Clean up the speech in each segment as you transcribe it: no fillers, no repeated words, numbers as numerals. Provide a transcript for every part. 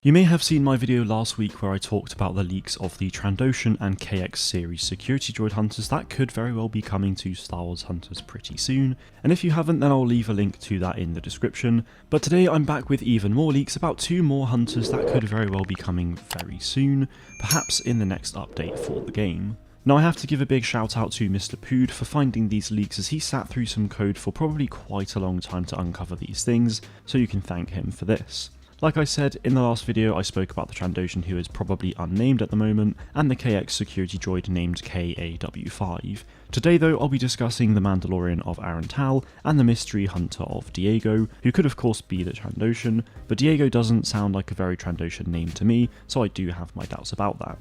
You may have seen my video last week where I talked about the leaks of the Trandoshan and KX series security droid hunters that could very well be coming to Star Wars Hunters pretty soon, and if you haven't then I'll leave a link to that in the description. But today I'm back with even more leaks about two more hunters that could very well be coming very soon, perhaps in the next update for the game. Now I have to give a big shout out to MrPood for finding these leaks, as he sat through some code for probably quite a long time to uncover these things, so you can thank him for this. Like I said, in the last video I spoke about the Trandoshan, who is probably unnamed at the moment, and the KX security droid named KAW5. Today though I'll be discussing the Mandalorian of Aran and the mystery hunter of Diago, who could of course be the Trandoshan, but Diago doesn't sound like a very Trandoshan name to me, so I do have my doubts about that.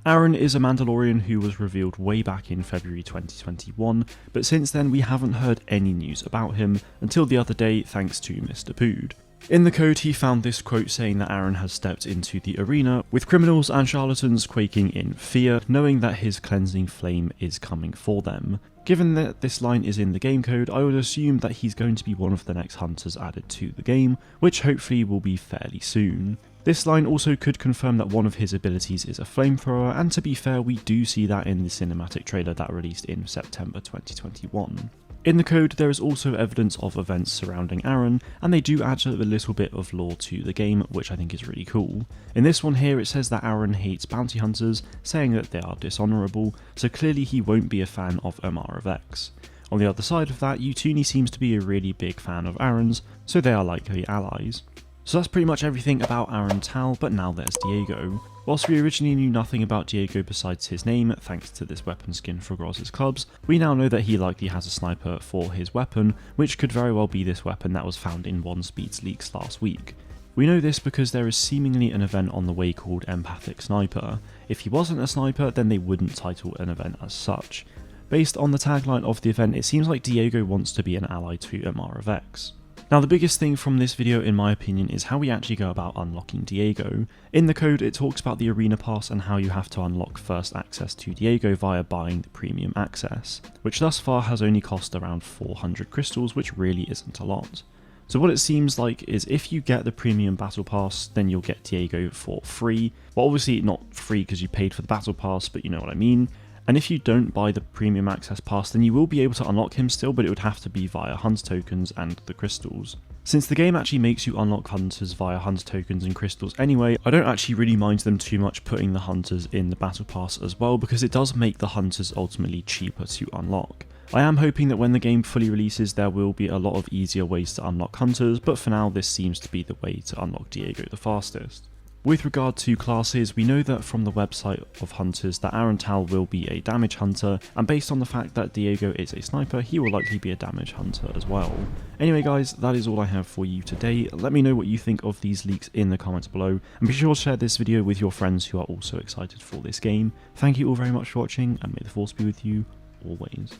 Aran is a Mandalorian who was revealed way back in February 2021, but since then we haven't heard any news about him until the other day thanks to MrPood. In the code he found this quote saying that Aran has stepped into the arena with criminals and charlatans quaking in fear, knowing that his cleansing flame is coming for them. Given that this line is in the game code, I would assume that he's going to be one of the next hunters added to the game, which hopefully will be fairly soon. This line also could confirm that one of his abilities is a flamethrower, and to be fair we do see that in the cinematic trailer that released in September 2021. In the code there is also evidence of events surrounding Aran, and they do add a little bit of lore to the game, which I think is really cool. In this one here it says that Aran hates bounty hunters, saying that they are dishonourable, so clearly he won't be a fan of Omar of X. On the other side of that, Utuni seems to be a really big fan of Aran's, so they are likely allies. So that's pretty much everything about Aran, but now there's Diago. Whilst we originally knew nothing about Diago besides his name, thanks to this weapon skin for Groz's clubs, we now know that he likely has a sniper for his weapon, which could very well be this weapon that was found in One Speed's leaks last week. We know this because there is seemingly an event on the way called Empathic Sniper. If he wasn't a sniper, then they wouldn't title an event as such. Based on the tagline of the event, it seems like Diago wants to be an ally to Omar of X. Now the biggest thing from this video in my opinion is how we actually go about unlocking Diago. In the code it talks about the arena pass and how you have to unlock first access to Diago via buying the premium access, which thus far has only cost around 400 crystals, which really isn't a lot. So what it seems like is if you get the premium battle pass, then you'll get Diago for free. Well, obviously not free because you paid for the battle pass, but you know what I mean. And if you don't buy the premium access pass, then you will be able to unlock him still, but it would have to be via hunter tokens and the crystals. Since the game actually makes you unlock hunters via hunter tokens and crystals anyway, I don't actually really mind them too much putting the hunters in the battle pass as well, because it does make the hunters ultimately cheaper to unlock. I am hoping that when the game fully releases there will be a lot of easier ways to unlock hunters, but for now this seems to be the way to unlock Diago the fastest. With regard to classes, we know that from the website of hunters that Aran will be a damage hunter, and based on the fact that Diago is a sniper, he will likely be a damage hunter as well. Anyway guys, that is all I have for you today. Let me know what you think of these leaks in the comments below, and be sure to share this video with your friends who are also excited for this game. Thank you all very much for watching, and may the force be with you always.